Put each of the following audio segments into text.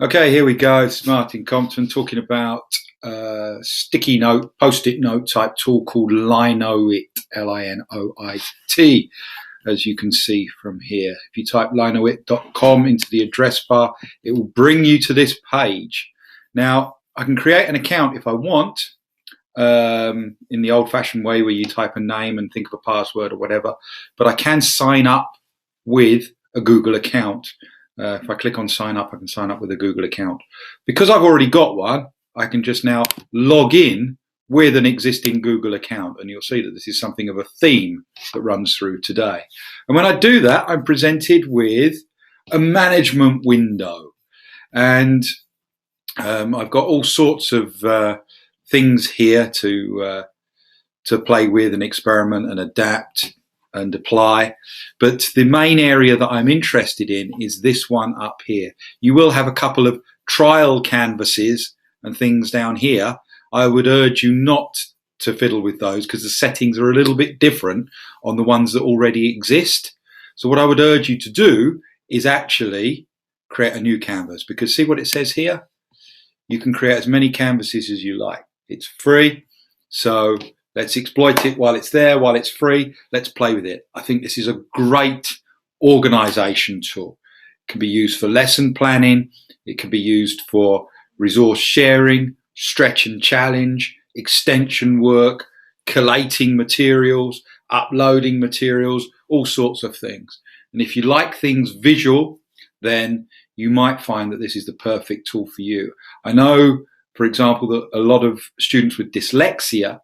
Okay, here we go. It's Martin Compton talking about sticky note, post-it note type tool called Linoit, Linoit, as you can see from here. If you type linoit.com into the address bar, it will bring you to this page. Now, I can create an account if I want, in the old-fashioned way where you type a name and think of a password or whatever, but I can sign up with a Google account. If I click on sign up, I can sign up with a Google account. Because I've already got one, I can just now log in with an existing Google account, and you'll see that this is something of a theme that runs through today. And when I do that, I'm presented with a management window, and I've got all sorts of things here to play with and experiment and adapt and apply. But the main area that I'm interested in is this one up here. You will have a couple of trial canvases and things down here. I would urge you not to fiddle with those because the settings are a little bit different on the ones that already exist. So what I would urge you to do is actually create a new canvas, because see what it says here? You can create as many canvases as you like. It's free, so let's exploit it while it's there, while it's free. Let's play with it. I think this is a great organization tool. It can be used for lesson planning. It can be used for resource sharing, stretch and challenge, extension work, collating materials, uploading materials, all sorts of things. And if you like things visual, then you might find that this is the perfect tool for you. I know, for example, that a lot of students with dyslexia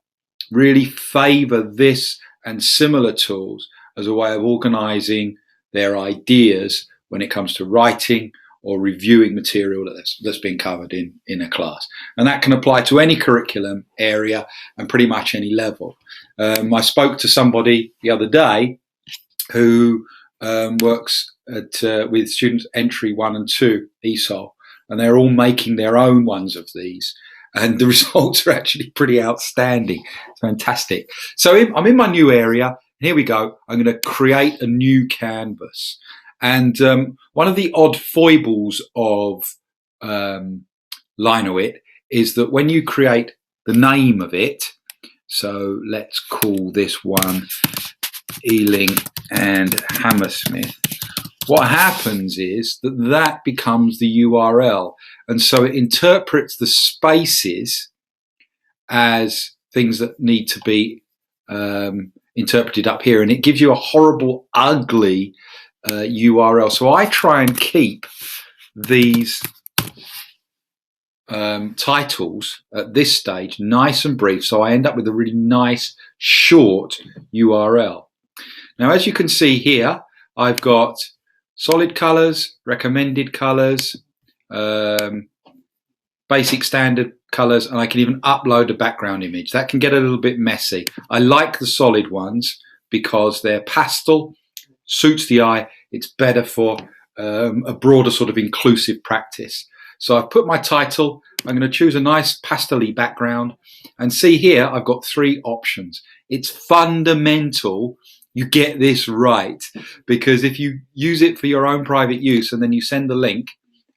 really favor this and similar tools as a way of organizing their ideas when it comes to writing or reviewing material that's been covered in a class. And that can apply to any curriculum area and pretty much any level. I spoke to somebody the other day who works with students entry 1 and 2 ESOL, and they're all making their own ones of these. And the results are actually pretty outstanding. It's fantastic. So I'm in my new area. Here we go. I'm going to create a new canvas. And one of the odd foibles of Linoit is that when you create the name of it, so let's call this one Ealing and Hammersmith, what happens is that becomes the URL. And so it interprets the spaces as things that need to be interpreted up here. And it gives you a horrible, ugly URL. So I try and keep these titles at this stage nice and brief. So I end up with a really nice, short URL. Now, as you can see here, I've got solid colors, recommended colors, basic standard colors, and I can even upload a background image. That can get a little bit messy. I like the solid ones because they're pastel, suits the eye. It's better for a broader sort of inclusive practice. So I've put my title. I'm going to choose a nice pastel-y background, and see here I've got 3 options. It's fundamental you get this right, because if you use it for your own private use and then you send the link,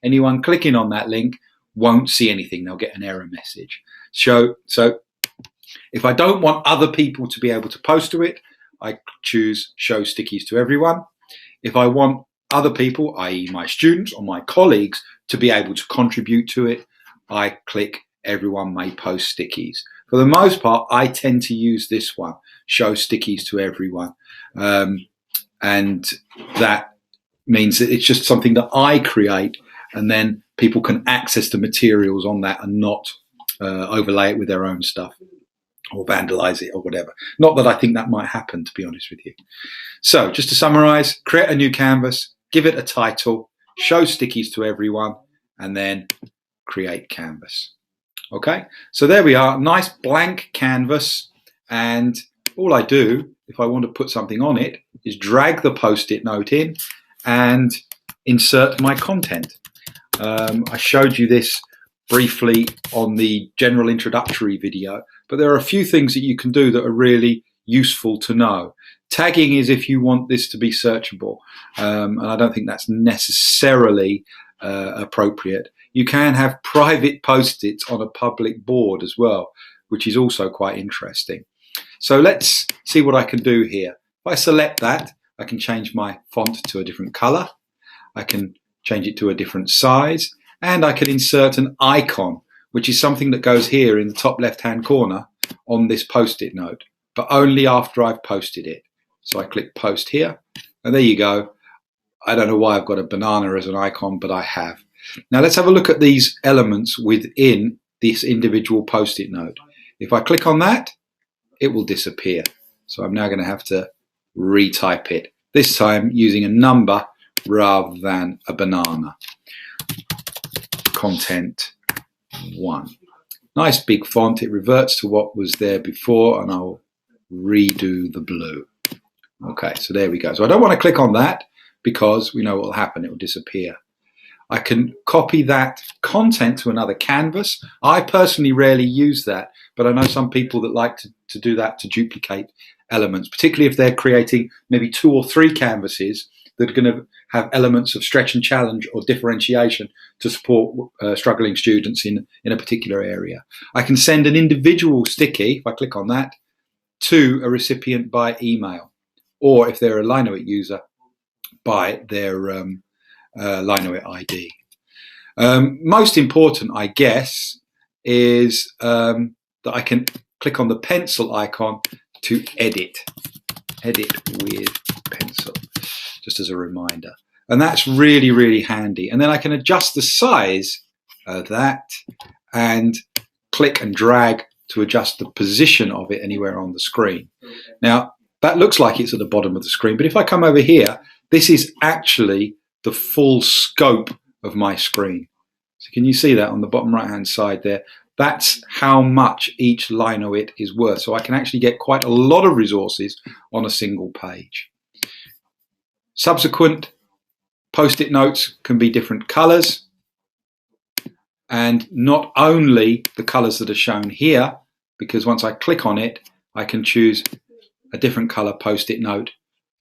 anyone clicking on that link won't see anything. They'll get an error message. So if I don't want other people to be able to post to it, I choose show stickies to everyone. If I want other people, i.e. my students or my colleagues, to be able to contribute to it, I click everyone may post stickies. For the most part, I tend to use this one, show stickies to everyone. And that means that it's just something that I create, and then people can access the materials on that and not overlay it with their own stuff or vandalize it or whatever. Not that I think that might happen, to be honest with you. So just to summarize, create a new canvas, give it a title, show stickies to everyone, and then create canvas. Okay, so there we are, nice blank canvas, and all I do if I want to put something on it is drag the post-it note in and insert my content. I showed you this briefly on the general introductory video, but there are a few things that you can do that are really useful to know. Tagging is if you want this to be searchable, and I don't think that's necessarily appropriate. You can have private post-its on a public board as well, which is also quite interesting. So let's see what I can do here. If I select that, I can change my font to a different color. I can change it to a different size, and I can insert an icon, which is something that goes here in the top left-hand corner on this post-it note, but only after I've posted it. So I click post here, and there you go. I don't know why I've got a banana as an icon, but I have. Now let's have a look at these elements within this individual post-it note. If I click on that, it will disappear. So I'm now going to have to retype it, this time using a number rather than a banana. Content 1. Nice big font. It reverts to what was there before, and I'll redo the blue. Okay, so there we go. So I don't want to click on that because we know what will happen. It will disappear. I can copy that content to another canvas. I personally rarely use that, but I know some people that like to do that to duplicate elements, particularly if they're creating maybe 2 or 3 canvases that are going to have elements of stretch and challenge or differentiation to support struggling students in a particular area. I can send an individual sticky, if I click on that, to a recipient by email, or if they're a Linoit user, by their Linoit ID. Most important, I guess, is that I can click on the pencil icon to edit with pencil, just as a reminder. And that's really, really handy. And then I can adjust the size of that and click and drag to adjust the position of it anywhere on the screen. Now, that looks like it's at the bottom of the screen, but if I come over here, this is actually the full scope of my screen. So can you see that on the bottom right hand side there? That's how much each Linoit is worth. So I can actually get quite a lot of resources on a single page. Subsequent post-it notes can be different colors, and not only the colors that are shown here, because once I click on it, I can choose a different color post-it note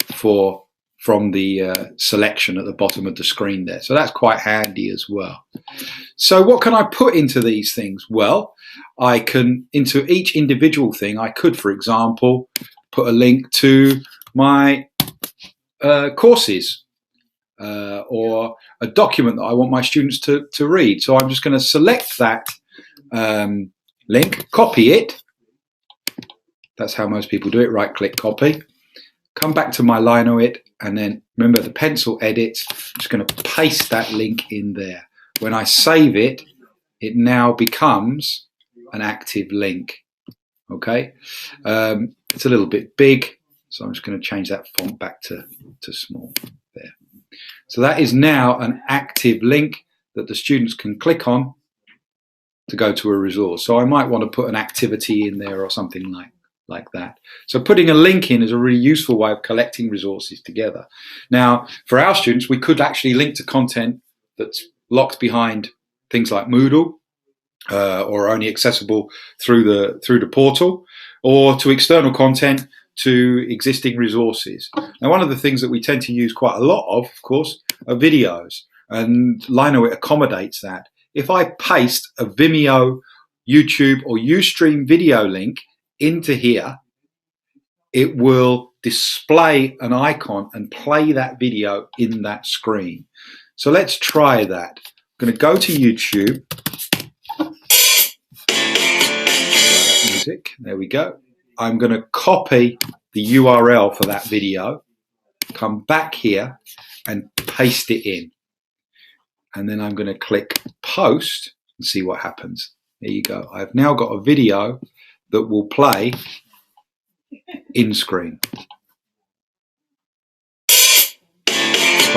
from the selection at the bottom of the screen there. So that's quite handy as well. So what can I put into these things? Well, I can, into each individual thing, I could, for example, put a link to my courses or a document that I want my students to read. So I'm just going to select that link, copy it. That's how most people do it. Right click, copy. Come back to my Linoit, and then remember the pencil edits. I'm just going to paste that link in there. When I save it, it now becomes an active link. Okay, it's a little bit big, so I'm just going to change that font back to small there. So that is now an active link that the students can click on to go to a resource. So I might want to put an activity in there or something like that. So putting a link in is a really useful way of collecting resources together. Now, for our students, we could actually link to content that's locked behind things like Moodle, or only accessible through the portal, or to external content, to existing resources. Now, one of the things that we tend to use quite a lot of course, are videos, and Linoit accommodates that. If I paste a Vimeo, YouTube, or Ustream video link into here, it will display an icon and play that video in that screen. So let's try that. I'm going to go to YouTube. Music. There we go. I'm going to copy the URL for that video, come back here and paste it in. And then I'm going to click post and see what happens. There you go. I've now got a video that will play in screen. If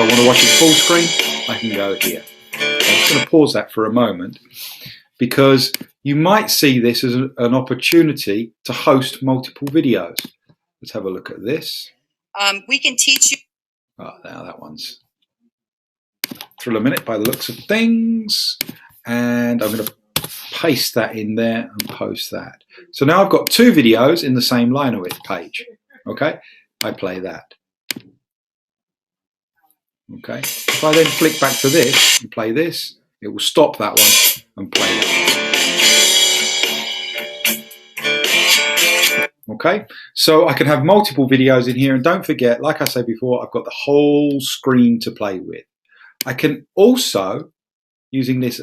I want to watch it full screen, I can go here. I'm just going to pause that for a moment, because you might see this as an opportunity to host multiple videos. Let's have a look at this. We can teach you. Oh, now that one's thrill a minute by the looks of things. And I'm going to paste that in there and post that. So now I've got 2 videos in the same Linoit page. Okay, I play that. Okay. If I then flick back to this and play this, it will stop that one and play that one. Okay. So I can have multiple videos in here, and don't forget, like I said before, I've got the whole screen to play with. I can also, using this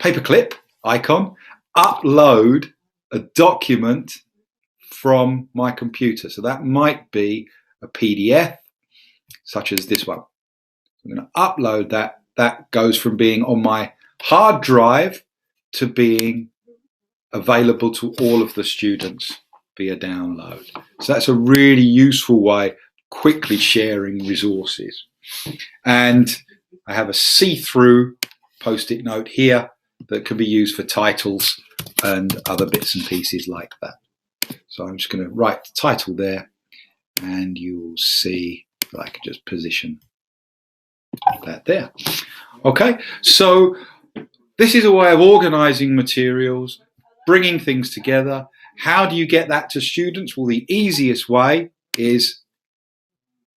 paperclip icon, upload a document from my computer. So that might be a PDF, such as this one. I'm going to upload that. That goes from being on my hard drive to being available to all of the students via download. So that's a really useful way of quickly sharing resources. And I have a see-through post-it note here that can be used for titles and other bits and pieces like that. So I'm just going to write the title there, and you'll see that I can just position that there. Okay, so this is a way of organizing materials, bringing things together. How do you get that to students? Well, the easiest way is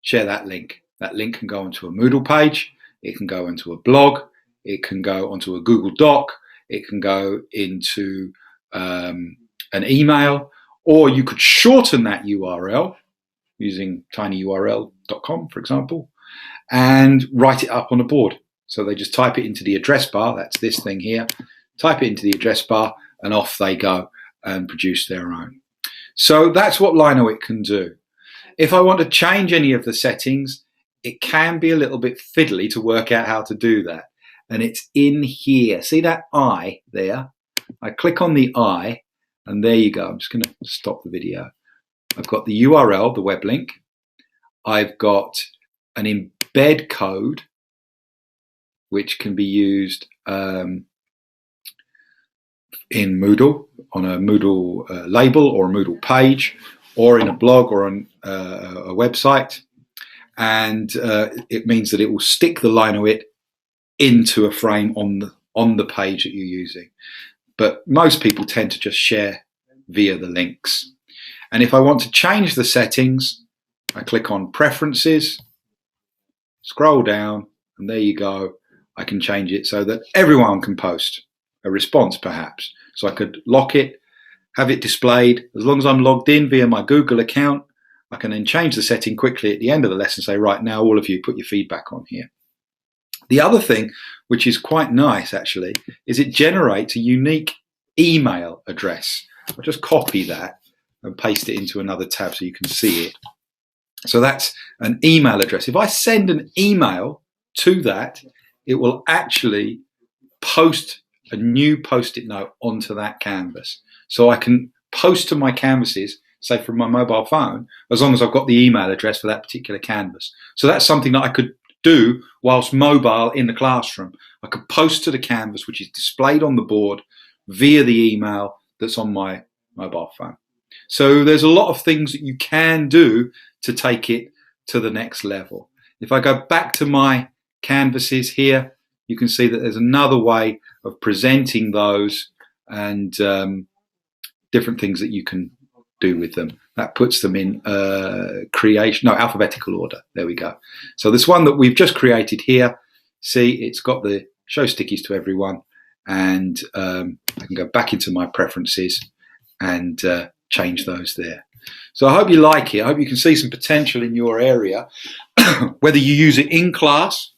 share that link. That link can go onto a Moodle page, it can go into a blog, it can go onto a Google Doc, it can go into an email, or you could shorten that URL using tinyurl.com, for example, and write it up on a board. So they just type it into the address bar, that's this thing here, type it into the address bar, and off they go and produce their own. So that's what Linoit can do. If I want to change any of the settings, it can be a little bit fiddly to work out how to do that. And it's in here. See that eye there? I click on the eye, and there you go. I'm just going to stop the video. I've got the URL, the web link. I've got an embed code, which can be used in Moodle, on a Moodle label or a Moodle page, or in a blog or on a website. And it means that it will stick the Linoit into a frame on the page that you're using. But most people tend to just share via the links. And if I want to change the settings, I click on Preferences, scroll down, and there you go. I can change it so that everyone can post a response, perhaps. So I could lock it, have it displayed. As long as I'm logged in via my Google account, I can then change the setting quickly at the end of the lesson, say, right, now all of you put your feedback on here. The other thing, which is quite nice actually, is it generates a unique email address. I'll just copy that and paste it into another tab so you can see it. So that's an email address. If I send an email to that, it will actually post a new post-it note onto that canvas. So I can post to my canvases, say from my mobile phone, as long as I've got the email address for that particular canvas. So that's something that I could do whilst mobile in the classroom. I could post to the canvas, which is displayed on the board via the email that's on my mobile phone. So there's a lot of things that you can do to take it to the next level. If I go back to my canvases here, you can see that there's another way of presenting those and different things that you can do with them. That puts them in alphabetical order. There we go. So this one that we've just created here, see, it's got the show stickies to everyone, and I can go back into my preferences and change those there. So I hope you like it. I hope you can see some potential in your area, whether you use it in class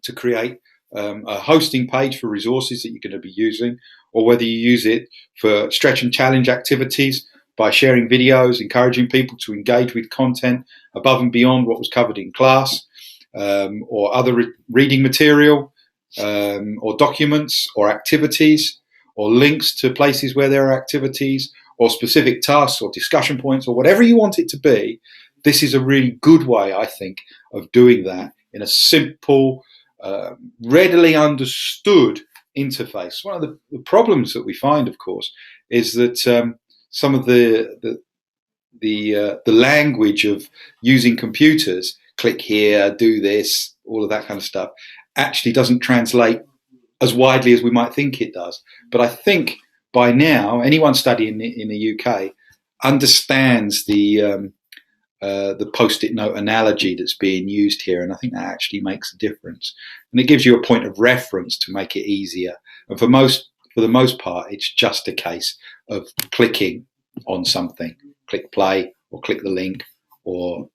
to create a hosting page for resources that you're going to be using, or whether you use it for stretch and challenge activities by sharing videos, encouraging people to engage with content above and beyond what was covered in class, or other reading material, or documents or activities, or links to places where there are activities, or specific tasks or discussion points, or whatever you want it to be. This is a really good way, I think, of doing that in a simple, readily understood interface. One of the problems that we find, of course, is that some of the language of using computers, click here, do this, all of that kind of stuff, actually doesn't translate as widely as we might think it does. But I think by now, anyone studying in the UK understands the the post-it note analogy that's being used here, and I think that actually makes a difference. And it gives you a point of reference to make it easier. And for the most part, it's just a case of clicking on something, click play, or click the link, or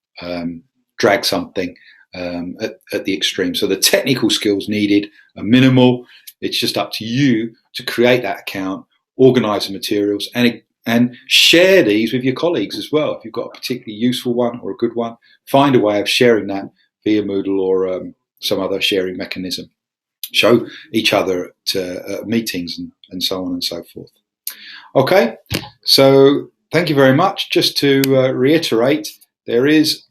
drag something at the extreme. So the technical skills needed are minimal. It's just up to you to create that account, organize the materials, and share these with your colleagues as well. If you've got a particularly useful one or a good one, find a way of sharing that via Moodle or some other sharing mechanism. Show each other at meetings and so on and so forth. Okay, so thank you very much. Just to reiterate, there is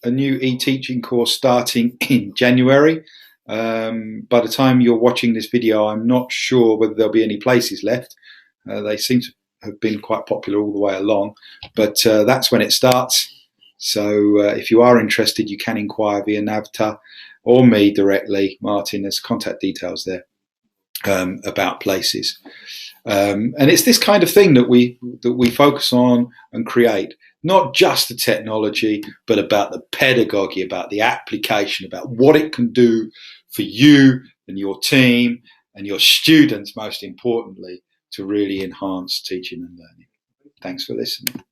a new e-teaching course starting in January. By the time you're watching this video, I'm not sure whether there'll be any places left. They seem to have been quite popular all the way along, but that's when it starts. So if you are interested, you can inquire via Navta or me directly. Martin, there's contact details there about places. And it's this kind of thing that we focus on and create, not just the technology, but about the pedagogy, about the application, about what it can do for you and your team and your students, most importantly, to really enhance teaching and learning. Thanks for listening.